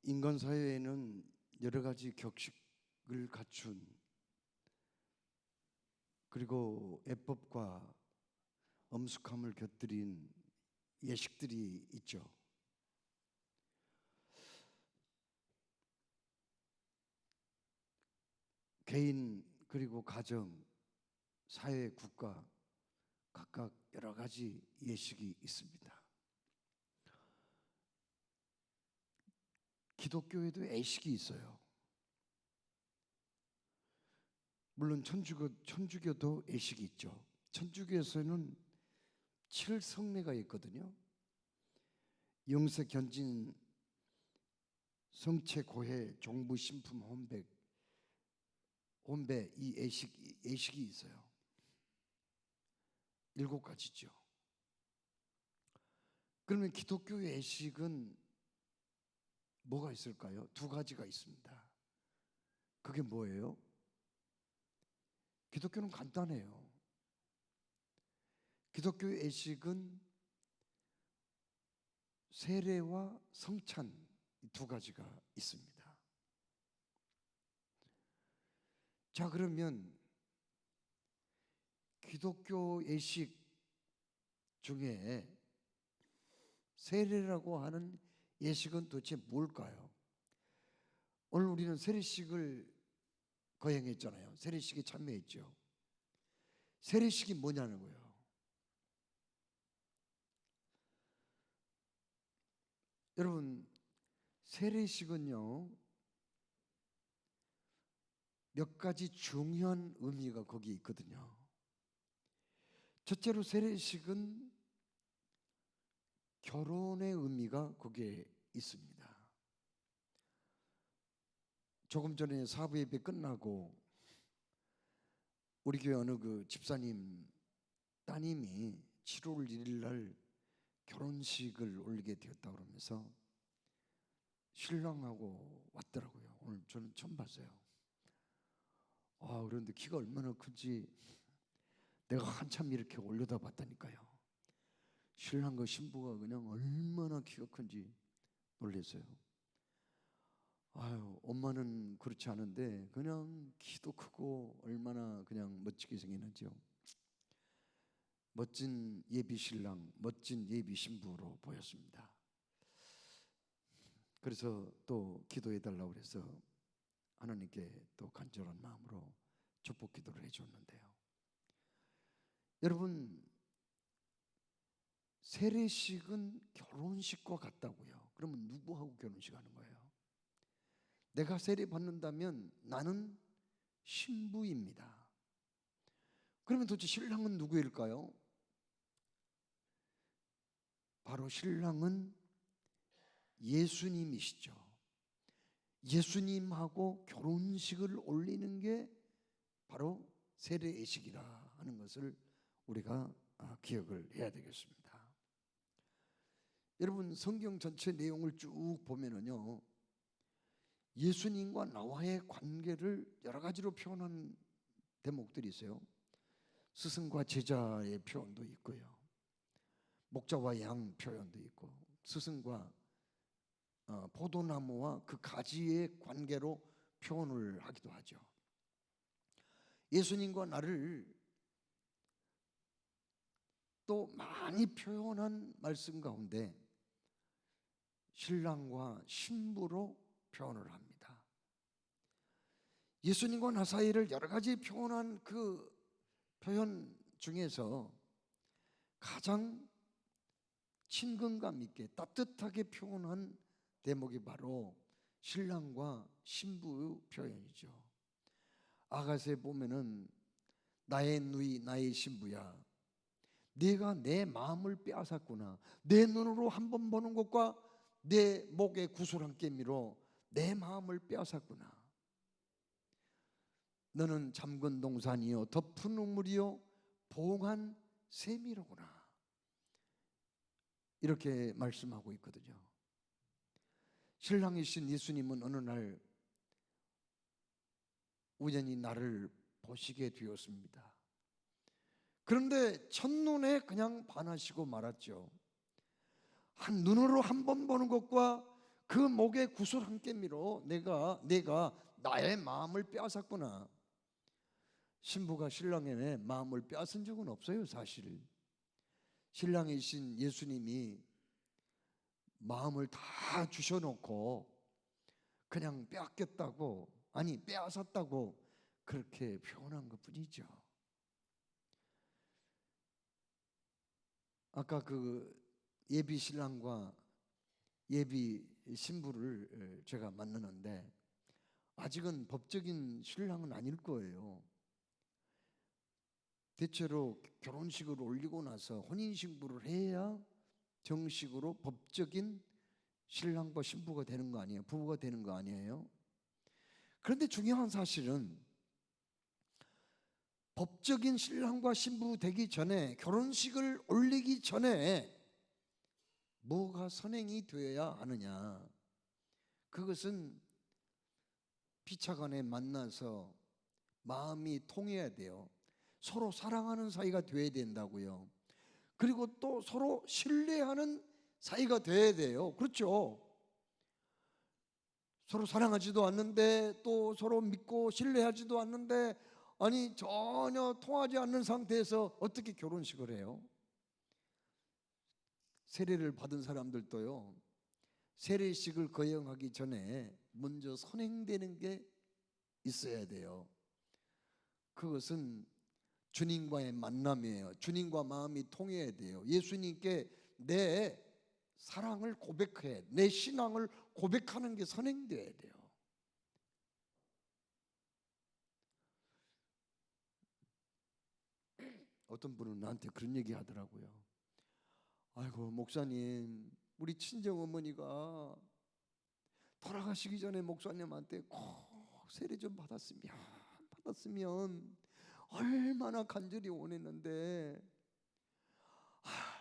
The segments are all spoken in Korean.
인간 사회에는 여러 가지 격식을 갖춘 그리고 애법과 엄숙함을 곁들인 예식들이 있죠. 개인 그리고 가정, 사회, 국가 각각 여러 가지 예식이 있습니다. 기독교에도 예식이 있어요. 물론 천주교도 예식이 있죠. 천주교에서는 7성례가 있거든요. 영세, 견진, 성체, 고해, 종부, 신품, 혼배 이 예식이 있어요. 7가지죠. 그러면 기독교 예식은 뭐가 있을까요? 2가지가 있습니다. 그게 뭐예요? 기독교는 간단해요. 기독교 예식은 세례와 성찬 이 2가지가 있습니다. 자, 그러면 기독교 예식 중에 세례라고 하는 예식은 도대체 뭘까요? 오늘 우리는 세례식을 거행했잖아요. 세례식에 참여했죠. 세례식이 뭐냐는 거예요. 여러분, 세례식은요 몇 가지 중요한 의미가 거기 있거든요. 첫째로 세례식은 결혼의 의미가 거기에 있습니다. 조금 전에 사부 예배 끝나고 우리 교회 어느 그 집사님 따님이 7월 1일 날 결혼식을 올리게 되었다고 그러면서 신랑하고 왔더라고요. 오늘 저는 처음 봤어요. 그런데 키가 얼마나 큰지 내가 한참 이렇게 올려다 봤다니까요. 신랑과 신부가 그냥 얼마나 키가 큰지 놀랐어요. 엄마는 그렇지 않은데 그냥 키도 크고 얼마나 그냥 멋지게 생겼는지요. 멋진 예비 신랑, 멋진 예비 신부로 보였습니다. 그래서 또 기도해 달라고 그래서 하나님께 또 간절한 마음으로 축복 기도를 해줬는데요. 여러분, 세례식은 결혼식과 같다고요. 그러면 누구하고 결혼식 하는 거예요? 내가 세례 받는다면 나는 신부입니다. 그러면 도대체 신랑은 누구일까요? 바로 신랑은 예수님이시죠. 예수님하고 결혼식을 올리는 게 바로 세례 예식이라 하는 것을 우리가 기억을 해야 되겠습니다. 여러분, 성경 전체 내용을 쭉 보면은요 예수님과 나와의 관계를 여러 가지로 표현한 대목들이 있어요. 스승과 제자의 표현도 있고요, 목자와 양 표현도 있고, 스승과 포도나무와 그 가지의 관계로 표현을 하기도 하죠. 예수님과 나를 또 많이 표현한 말씀 가운데 신랑과 신부로 표현을 합니다. 예수님과 나 사이를 여러 가지 표현한 그 표현 중에서 가장 친근감 있게 따뜻하게 표현한 대목이 바로 신랑과 신부의 표현이죠. 아가서에 보면은 나의 누이 나의 신부야, 네가 내 마음을 빼앗았구나. 내 눈으로 한 번 보는 것과 내 목에 구슬한 깨미로 내 마음을 빼앗았구나. 너는 잠근 동산이요 덮은 우물이요 봉한 샘이로구나. 이렇게 말씀하고 있거든요. 신랑이신 예수님은 어느 날 우연히 나를 보시게 되었습니다. 그런데 첫눈에 그냥 반하시고 말았죠. 한 눈으로 한 번 보는 것과 그 목에 구슬 한 개미로 내가 나의 마음을 빼앗았구나. 신부가 신랑의 마음을 빼앗은 적은 없어요. 사실 신랑이신 예수님이 마음을 다 주셔놓고 그냥 빼앗겼다고, 아니 빼앗았다고 그렇게 표현한 것뿐이죠. 아까 그 예비 신랑과 예비 신부를 제가 만나는데 아직은 법적인 신랑은 아닐 거예요. 대체로 결혼식을 올리고 나서 혼인신고를 해야 정식으로 법적인 신랑과 신부가 되는 거 아니에요? 부부가 되는 거 아니에요? 그런데 중요한 사실은 법적인 신랑과 신부 되기 전에, 결혼식을 올리기 전에 뭐가 선행이 되어야 하느냐? 그것은 피차간에 만나서 마음이 통해야 돼요. 서로 사랑하는 사이가 되어야 된다고요. 그리고 또 서로 신뢰하는 사이가 되어야 돼요. 그렇죠? 서로 사랑하지도 않는데, 또 서로 믿고 신뢰하지도 않는데, 아니 전혀 통하지 않는 상태에서 어떻게 결혼식을 해요? 세례를 받은 사람들도요, 세례식을 거행하기 전에 먼저 선행되는 게 있어야 돼요. 그것은 주님과의 만남이에요. 주님과 마음이 통해야 돼요. 예수님께 내 사랑을 고백해, 내 신앙을 고백하는 게 선행돼야 돼요. 어떤 분은 나한테 그런 얘기 하더라고요. 아이고 목사님, 우리 친정 어머니가 돌아가시기 전에 목사님한테 꼭 세례 좀 받았으면 얼마나 간절히 원했는데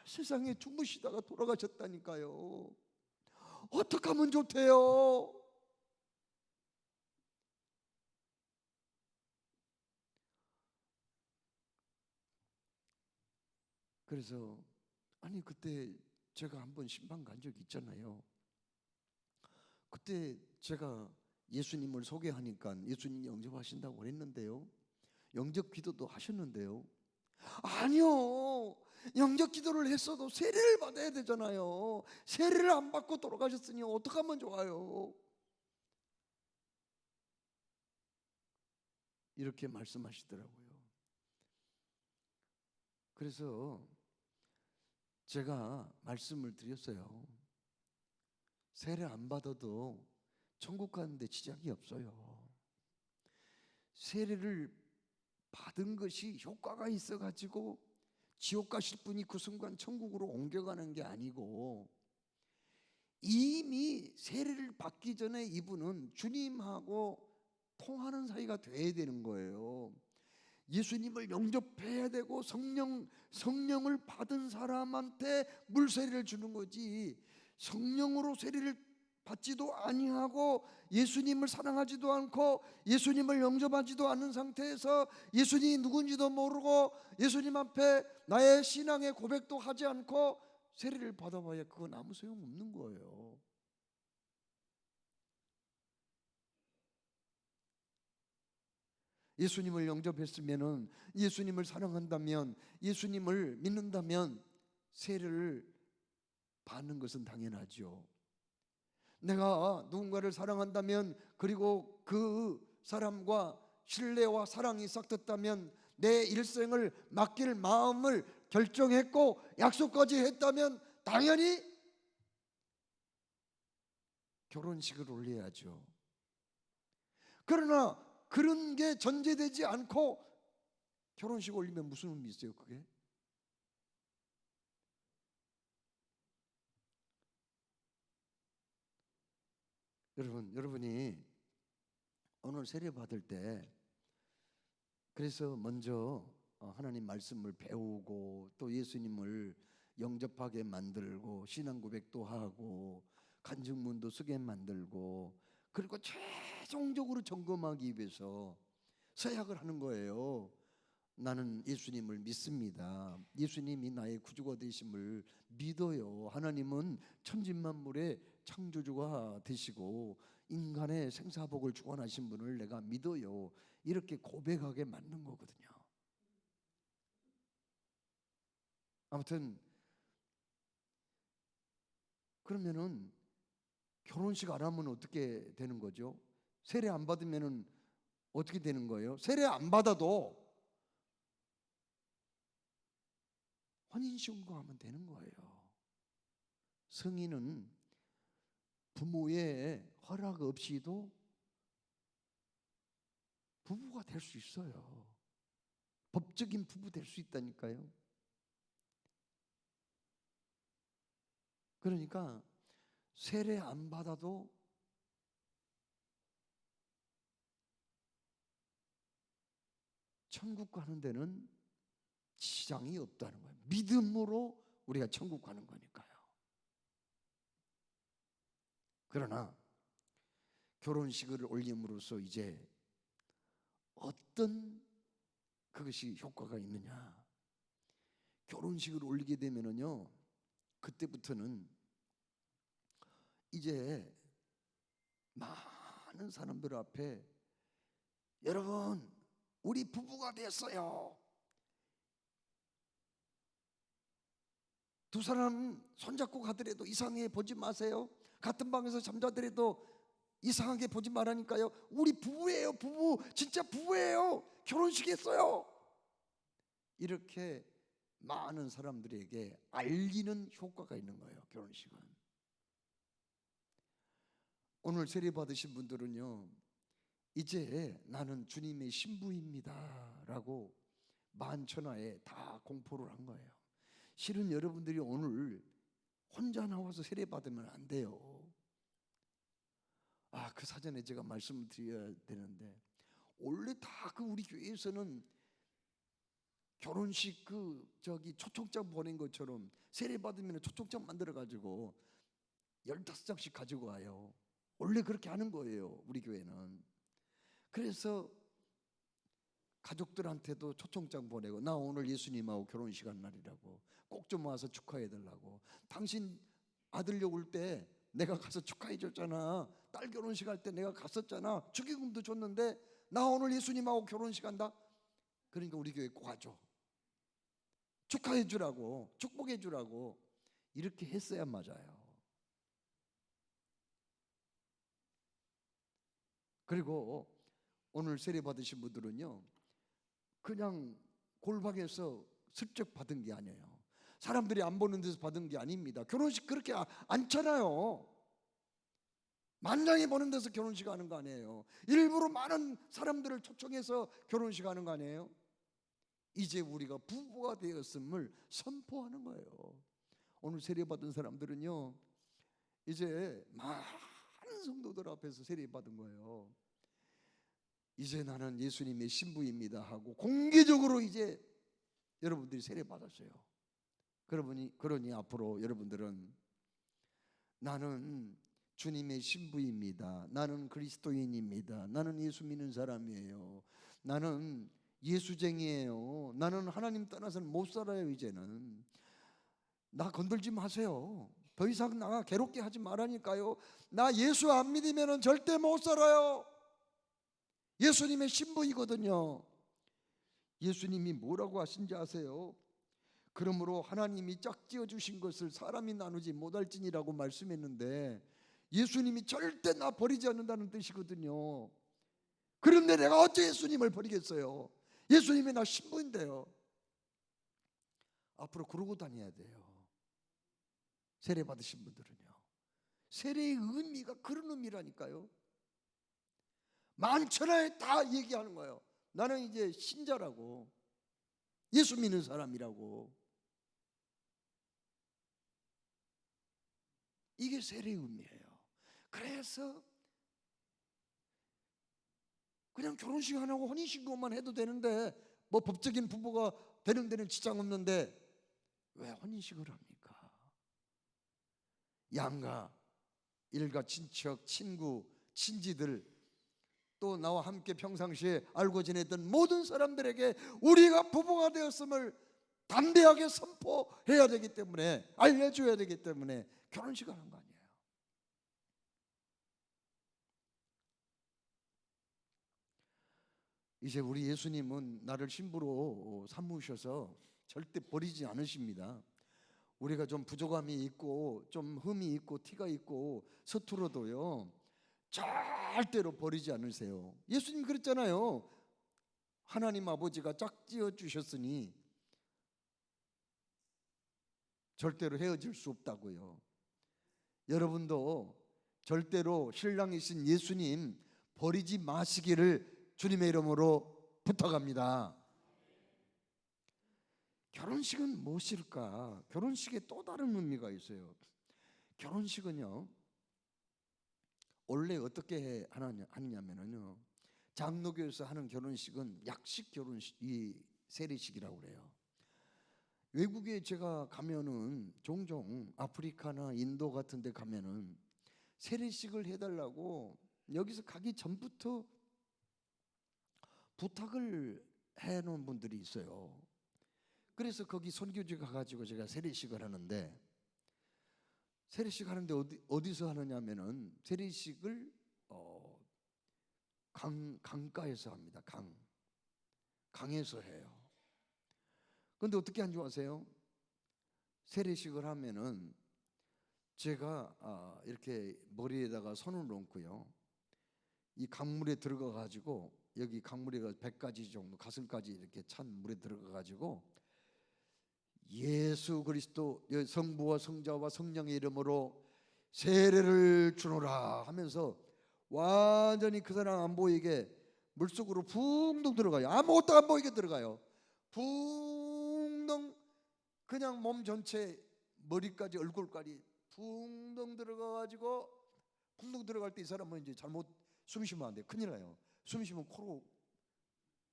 세상에 주무시다가 돌아가셨다니까요. 어떻게 하면 좋대요? 그래서 아니 그때 제가 한번 신방 간 적이 있잖아요. 그때 제가 예수님을 소개하니까 예수님이 영접하신다고 그랬는데요, 영접 기도도 하셨는데요, 아니요, 영접 기도를 했어도 세례를 받아야 되잖아요. 세례를 안 받고 돌아가셨으니 어떻게 하면 좋아요? 이렇게 말씀하시더라고요. 그래서 제가 말씀을 드렸어요. 세례 안 받아도 천국 가는데 지장이 없어요. 세례를 받은 것이 효과가 있어가지고 지옥 가실 분이 그 순간 천국으로 옮겨가는 게 아니고, 이미 세례를 받기 전에 이분은 주님하고 통하는 사이가 돼야 되는 거예요. 예수님을 영접해야 되고 성령을 받은 사람한테 물세례를 주는 거지, 성령으로 세례를 받지도 아니하고 예수님을 사랑하지도 않고 예수님을 영접하지도 않는 상태에서 예수님이 누군지도 모르고 예수님 앞에 나의 신앙의 고백도 하지 않고 세례를 받아봐야 그건 아무 소용없는 거예요. 예수님을 영접했으면, 예수님을 사랑한다면, 예수님을 믿는다면 세례를 받는 것은 당연하죠. 내가 누군가를 사랑한다면, 그리고 그 사람과 신뢰와 사랑이 싹텄다면, 내 일생을 맡길 마음을 결정했고 약속까지 했다면 당연히 결혼식을 올려야죠. 그러나 그런 게 전제되지 않고 결혼식 올리면 무슨 의미 있어요? 그게? 여러분이 오늘 세례 받을 때 그래서 먼저 하나님 말씀을 배우고 또 예수님을 영접하게 만들고 신앙 고백도 하고 간증문도 쓰게 만들고, 그리고 최종적으로 점검하기 위해서 서약을 하는 거예요. 나는 예수님을 믿습니다. 예수님이 나의 구주가 되심을 믿어요. 하나님은 천지만물의 창조주가 되시고 인간의 생사복을 주관하신 분을 내가 믿어요. 이렇게 고백하게 맞는 거거든요. 아무튼 그러면은 결혼식 안 하면 어떻게 되는 거죠? 세례 안 받으면은 어떻게 되는 거예요? 세례 안 받아도 혼인신고하면 되는 거예요. 성인은 부모의 허락 없이도 부부가 될 수 있어요. 법적인 부부 될 수 있다니까요. 그러니까 세례 안 받아도 천국 가는 데는 지장이 없다는 거예요. 믿음으로 우리가 천국 가는 거니까요. 그러나 결혼식을 올림으로써 이제 어떤 그것이 효과가 있느냐? 결혼식을 올리게 되면은요, 그때부터는 이제 많은 사람들 앞에 여러분 우리 부부가 됐어요. 두 사람 손잡고 가더라도 이상하게 보지 마세요. 같은 방에서 잠자더라도 이상하게 보지 말라니까요. 우리 부부예요. 부부. 진짜 부부예요. 결혼식 했어요. 이렇게 많은 사람들에게 알리는 효과가 있는 거예요. 결혼식은. 오늘 세례 받으신 분들은요, 이제 나는 주님의 신부입니다 라고 만천하에 다 공포를 한 거예요. 실은 여러분들이 오늘 혼자 나와서 세례 받으면 안 돼요. 그 사전에 제가 말씀을 드려야 되는데, 원래 다 그 우리 교회에서는 결혼식 초청장 보낸 것처럼 세례 받으면 초청장 만들어 가지고 15장씩 가지고 와요. 원래 그렇게 하는 거예요, 우리 교회는. 그래서 가족들한테도 초청장 보내고, 나 오늘 예수님하고 결혼식 한 날이라고 꼭 좀 와서 축하해 달라고. 당신 아들력 올 때 내가 가서 축하해 줬잖아. 딸 결혼식 할 때 내가 갔었잖아. 축의금도 줬는데 나 오늘 예수님하고 결혼식 한다. 그러니까 우리 교회 꼭 와줘. 축하해 주라고, 축복해 주라고. 이렇게 했어야 맞아요. 그리고 오늘 세례 받으신 분들은요, 그냥 골방에서 슬쩍 받은 게 아니에요. 사람들이 안 보는 데서 받은 게 아닙니다. 결혼식 그렇게 않잖아요. 만장이 보는 데서 결혼식 하는 거 아니에요. 일부러 많은 사람들을 초청해서 결혼식 하는 거 아니에요. 이제 우리가 부부가 되었음을 선포하는 거예요. 오늘 세례 받은 사람들은요, 이제 많은 성도들 앞에서 세례 받은 거예요. 이제 나는 예수님의 신부입니다 하고 공개적으로 이제 여러분들이 세례 받았어요. 그러니 앞으로 여러분들은 나는 주님의 신부입니다. 나는 그리스도인입니다. 나는 예수 믿는 사람이에요. 나는 예수쟁이에요. 나는 하나님 떠나서는 못 살아요. 이제는 나 건들지 마세요. 더 이상 나 괴롭게 하지 말라니까요. 나 예수 안 믿으면 절대 못 살아요. 예수님의 신부이거든요. 예수님이 뭐라고 하신지 아세요? 그러므로 하나님이 짝지어 주신 것을 사람이 나누지 못할지니라고 말씀했는데, 예수님이 절대 나 버리지 않는다는 뜻이거든요. 그런데 내가 어째 예수님을 버리겠어요? 예수님이 나 신부인데요. 앞으로 그러고 다녀야 돼요. 세례 받으신 분들은요. 세례의 의미가 그런 의미라니까요. 만천하에 다 얘기하는 거예요. 나는 이제 신자라고, 예수 믿는 사람이라고. 이게 세례의 의미예요. 그래서 그냥 결혼식 안 하고 혼인신고만 해도 되는데, 뭐 법적인 부부가 되는 데는 지장 없는데 왜 혼인식을 합니까? 양가, 일가, 친척, 친구, 친지들, 또 나와 함께 평상시에 알고 지냈던 모든 사람들에게 우리가 부부가 되었음을 담대하게 선포해야 되기 때문에, 알려줘야 되기 때문에 결혼식을 한 거 아니에요. 이제 우리 예수님은 나를 신부로 삼으셔서 절대 버리지 않으십니다. 우리가 좀 부족함이 있고 좀 흠이 있고 티가 있고 서툴어도요 절대로 버리지 않으세요. 예수님 그랬잖아요. 하나님 아버지가 짝지어 주셨으니 절대로 헤어질 수 없다고요. 여러분도 절대로 신랑이신 예수님 버리지 마시기를 주님의 이름으로 부탁합니다. 결혼식은 무엇일까? 결혼식에 또 다른 의미가 있어요. 결혼식은요 원래 어떻게 하느냐면요, 장로교에서 하는 결혼식은 약식 결혼식, 이 세례식이라고 그래요. 외국에 제가 가면은 종종 아프리카나 인도 같은 데 가면은 세례식을 해달라고 여기서 가기 전부터 부탁을 해놓은 분들이 있어요. 그래서 거기 선교지 가가지고 제가 세례식을 하는데, 세례식 하는데 어디서 하느냐면은 세례식을 강가에서 합니다. 강에서 해요. 그런데 어떻게 한 줄 아세요? 세례식을 하면은 제가 이렇게 머리에다가 손을 얹고요, 이 강물에 들어가 가지고, 여기 강물에 100가지 정도 가슴까지 이렇게 찬 물에 들어가 가지고 예수 그리스도 성부와 성자와 성령의 이름으로 세례를 주노라 하면서 완전히 그 사람 안 보이게 물속으로 붕덩 들어가요. 아무것도 안 보이게 들어가요. 붕덩, 그냥 몸 전체 머리까지 얼굴까지 붕덩 들어가가지고, 붕덩 들어갈 때 이 사람은 이제 잘못 숨 쉬면 안 돼요. 큰일 나요. 숨 쉬면 코로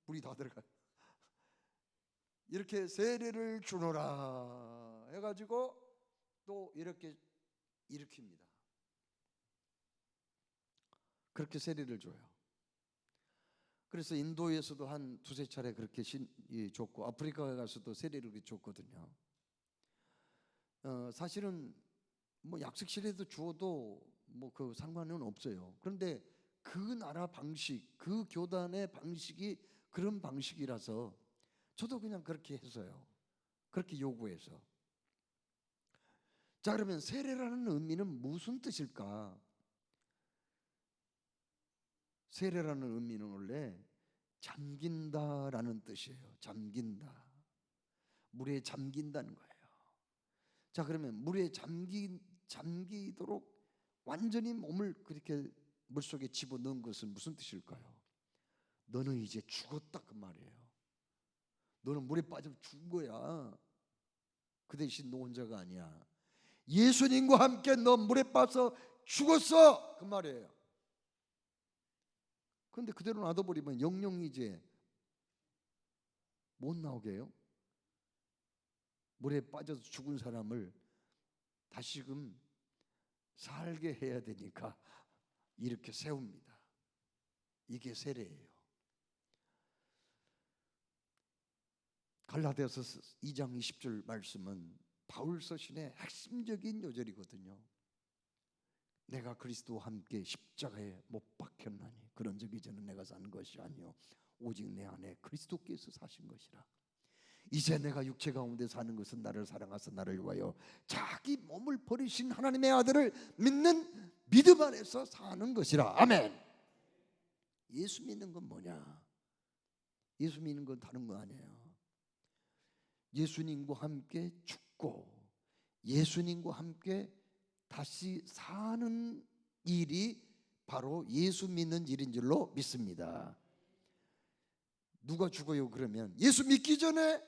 물이 다 들어가요. 이렇게 세례를 주노라 해가지고 또 이렇게 일으킵니다. 그렇게 세례를 줘요. 그래서 인도에서도 한 두세 차례 그렇게 줬고, 아프리카에 가서도 세례를 줬거든요. 사실은 뭐 약속시례도 주어도 뭐 그 상관은 없어요. 그런데 그 나라 방식, 그 교단의 방식이 그런 방식이라서 저도 그냥 그렇게 했어요. 그렇게 요구해서. 자, 그러면 세례라는 의미는 무슨 뜻일까? 세례라는 의미는 원래 잠긴다라는 뜻이에요. 잠긴다. 물에 잠긴다는 거예요. 자, 그러면 물에 잠기도록 완전히 몸을 그렇게 물속에 집어넣은 것은 무슨 뜻일까요? 너는 이제 죽었다 그 말이에요. 너는 물에 빠져 죽은 거야. 그 대신 너 혼자가 아니야. 예수님과 함께 너 물에 빠져 죽었어 그 말이에요. 그런데 그대로 놔둬버리면 영영이 이제 못 나오게 해요. 물에 빠져서 죽은 사람을 다시금 살게 해야 되니까 이렇게 세웁니다. 이게 세례예요. 갈라디아서 2장 20절 말씀은 바울 서신의 핵심적인 요절이거든요. 내가 그리스도와 함께 십자가에 못 박혔나니 그런 적 이제는 내가 사는 것이 아니요 오직 내 안에 그리스도께서 사신 것이라. 이제 내가 육체 가운데 사는 것은 나를 사랑하사 나를 위하여 자기 몸을 버리신 하나님의 아들을 믿는 믿음 안에서 사는 것이라. 아멘. 예수 믿는 건 뭐냐? 예수 믿는 건 다른 거 아니에요. 예수님과 함께 죽고 예수님과 함께 다시 사는 일이 바로 예수 믿는 일인 줄로 믿습니다. 누가 죽어요? 그러면 예수 믿기 전에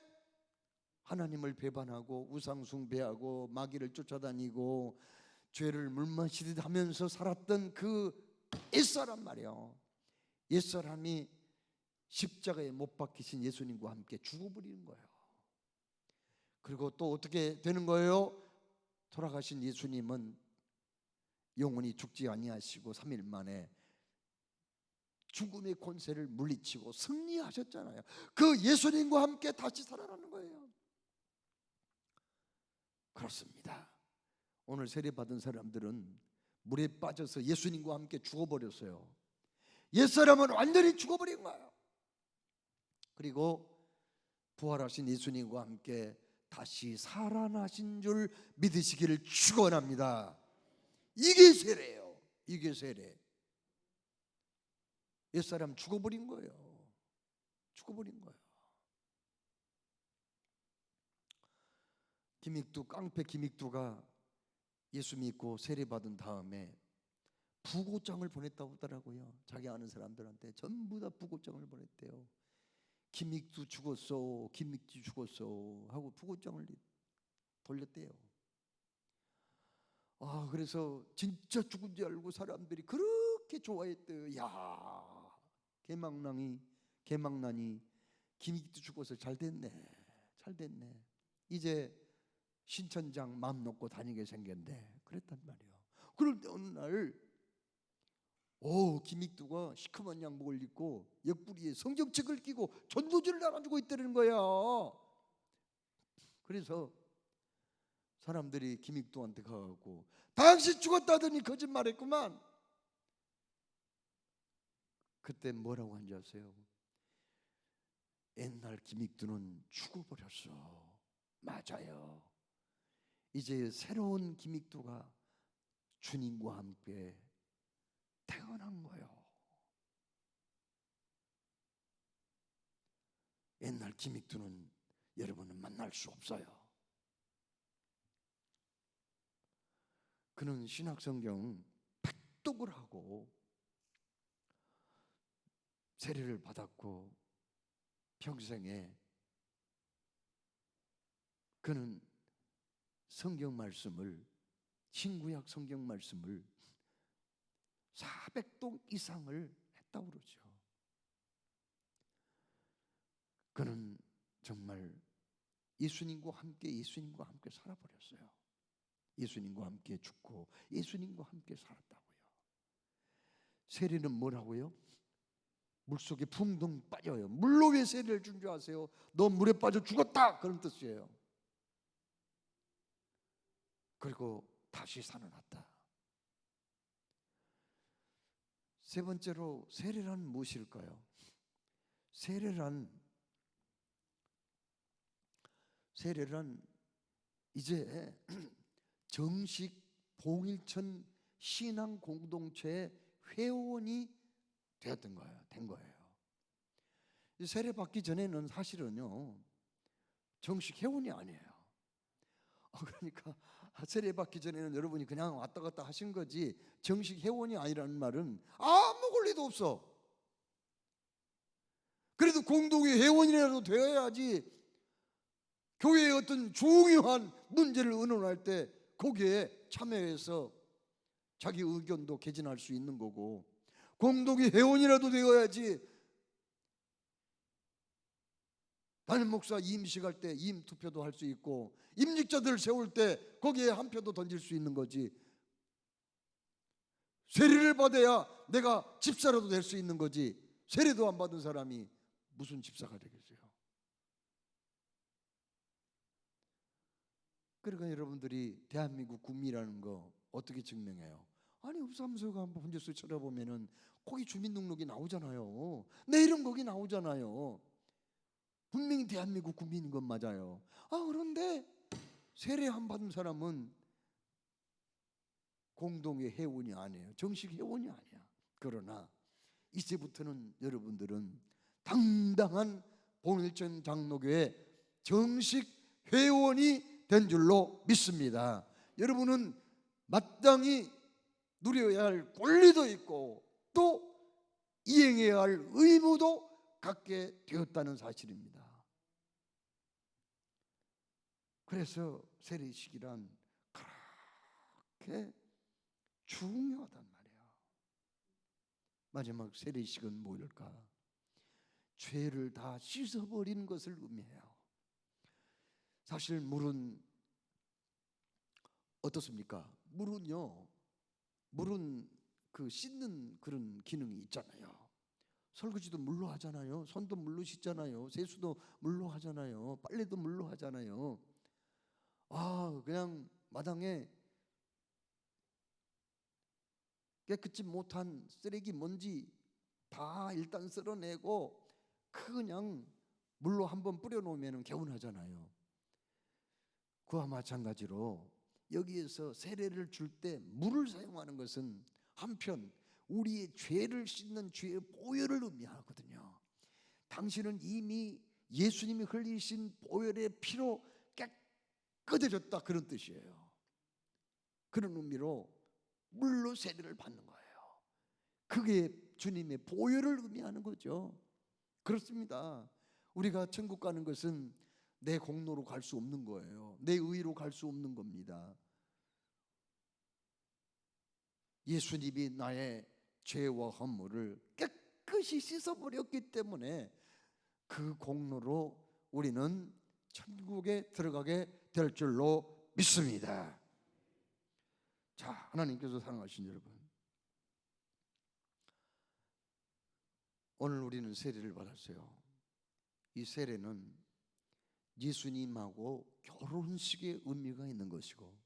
하나님을 배반하고 우상 숭배하고 마귀를 쫓아다니고 죄를 물마시듯 하면서 살았던 그 옛사람 말이에요. 옛사람이 십자가에 못 박히신 예수님과 함께 죽어버리는 거예요. 그리고 또 어떻게 되는 거예요? 돌아가신 예수님은 영원히 죽지 아니하시고 3일 만에 죽음의 권세를 물리치고 승리하셨잖아요. 그 예수님과 함께 다시 살아나는 거예요. 그렇습니다. 오늘 세례받은 사람들은 물에 빠져서 예수님과 함께 죽어버렸어요. 옛사람은 완전히 죽어버린 거예요. 그리고 부활하신 예수님과 함께 다시 살아나신 줄 믿으시기를 축원합니다. 이게 세례예요. 이게 세례. 옛사람 죽어버린 거예요. 죽어버린 거예요. 김익두, 깡패 김익두가 예수 믿고 세례받은 다음에 부고장을 보냈다고 하더라고요. 자기 아는 사람들한테 전부 다 부고장을 보냈대요. 김익두 죽었어, 김익두 죽었어 하고 부고장을 돌렸대요. 그래서 진짜 죽은 줄 알고 사람들이 그렇게 좋아했대요. 야, 개망난이 김익두 죽어서 잘 됐네, 잘 됐네. 이제 신천장 마음 놓고 다니게 생겼네. 그랬단 말이에요. 그런데 어느 날 김익두가 시커먼 양복을 입고 옆구리에 성경책을 끼고 전도지를 나눠주고 있다는 거야. 그래서 사람들이 김익두한테 가고 당신 죽었다더니 거짓말했구만. 그때 뭐라고 한지 아세요? 옛날 김익두는 죽어버렸어. 맞아요. 이제 새로운 김익두가 주님과 함께 태어난 거예요. 옛날 김익두는 여러분은 만날 수 없어요. 그는 신약성경 팩독을 하고 세례를 받았고 평생에 그는 성경 말씀을, 신구약 성경 말씀을 400동 이상을 했다고 그러죠. 그는 정말 예수님과 함께 살아버렸어요. 예수님과 함께 죽고 예수님과 함께 살았다고요. 세례는 뭐라고요? 물속에 붕덩 빠져요. 물로 왜 세례를 준 줄 아세요? 너 물에 빠져 죽었다, 그런 뜻이에요. 그리고 다시 살아났다. 세 번째로 세례란 무엇일까요? 세례란 이제 정식 봉일천 신앙 공동체의 회원이 된 거예요. 세례 받기 전에는 사실은요 정식 회원이 아니에요. 그러니까 세례 받기 전에는 여러분이 그냥 왔다 갔다 하신 거지 정식 회원이 아니라는 말은 아무 권리도 없어. 그래도 공동의 회원이라도 되어야지 교회의 어떤 중요한 문제를 의논할 때 거기에 참여해서 자기 의견도 개진할 수 있는 거고, 공동의 회원이라도 되어야지 담임 목사 임식할 때 임투표도 할 수 있고 임직자들 세울 때 거기에 한 표도 던질 수 있는 거지. 세례를 받아야 내가 집사라도 될 수 있는 거지. 세례도 안 받은 사람이 무슨 집사가 되겠어요? 그러니까 여러분들이 대한민국 국민이라는 거 어떻게 증명해요? 아니 읍사무소가 한번 혼자서 찾아보면은 거기 주민등록이 나오잖아요. 내 이름 거기 나오잖아요. 분명히 대한민국 국민인 건 맞아요. 그런데 세례 안 받은 사람은 공동의 회원이 아니에요. 정식 회원이 아니야. 그러나 이제부터는 여러분들은 당당한 봉일천 장로교회 정식 회원이 된 줄로 믿습니다. 여러분은 마땅히 누려야 할 권리도 있고 또 이행해야 할 의무도 갖게 되었다는 사실입니다. 그래서 세례식이란 그렇게 중요하단 말이에요. 마지막 세례식은 뭘까? 죄를 다 씻어버리는 것을 의미해요. 사실 물은 어떻습니까? 물은 그 씻는 그런 기능이 있잖아요. 설거지도 물로 하잖아요. 손도 물로 씻잖아요. 세수도 물로 하잖아요. 빨래도 물로 하잖아요. 그냥 마당에 깨끗이 못한 쓰레기 먼지 다 일단 쓸어내고 그냥 물로 한번 뿌려놓으면 개운하잖아요. 그와 마찬가지로 여기에서 세례를 줄 때 물을 사용하는 것은 한편 우리의 죄를 씻는 죄의 보혈을 의미하거든요. 당신은 이미 예수님이 흘리신 보혈의 피로 깨끗해졌다, 그런 뜻이에요. 그런 의미로 물로 세례를 받는 거예요. 그게 주님의 보혈을 의미하는 거죠. 그렇습니다. 우리가 천국 가는 것은 내 공로로 갈 수 없는 거예요. 내 의로 갈 수 없는 겁니다. 예수님이 나의 죄와 허물을 깨끗이 씻어버렸기 때문에 그 공로로 우리는 천국에 들어가게 될 줄로 믿습니다. 자, 하나님께서 사랑하신 여러분, 오늘 우리는 세례를 받았어요. 이 세례는 예수님하고 결혼식의 의미가 있는 것이고,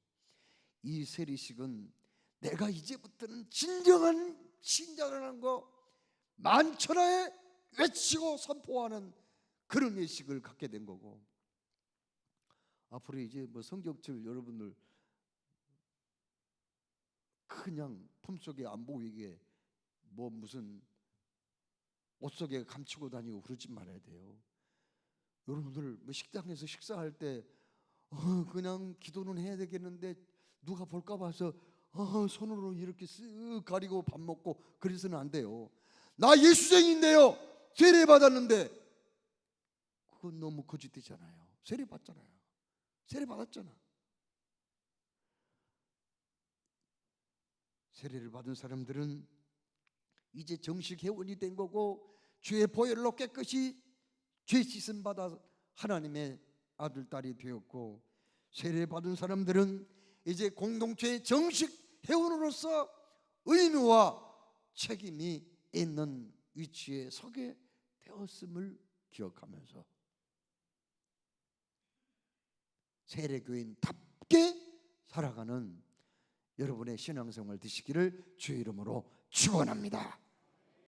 이 세례식은 내가 이제부터는 진정한 신자라는 거 만천하에 외치고 선포하는 그런 예식을 갖게 된 거고, 앞으로 이제 성경절 여러분들 그냥 품속에 안 보이게 무슨 옷 속에 감추고 다니고 그러지 말아야 돼요. 여러분들 식당에서 식사할 때 그냥 기도는 해야 되겠는데 누가 볼까 봐서 손으로 이렇게 쓱 가리고 밥 먹고 그래서는 안 돼요. 나 예수쟁이인데요, 세례 받았는데, 그건 너무 거짓되잖아요. 세례 받잖아요. 세례 받았잖아. 세례를 받은 사람들은 이제 정식 회원이 된 거고, 주의 보혈로 깨끗이 죄 씻음 받아 하나님의 아들 딸이 되었고, 세례 받은 사람들은 이제 공동체의 정식 회원으로서 의무와 책임이 있는 위치에 서게 되었음을 기억하면서 세례교인답게 살아가는 여러분의 신앙생활 되시기를 주의 이름으로 축원합니다.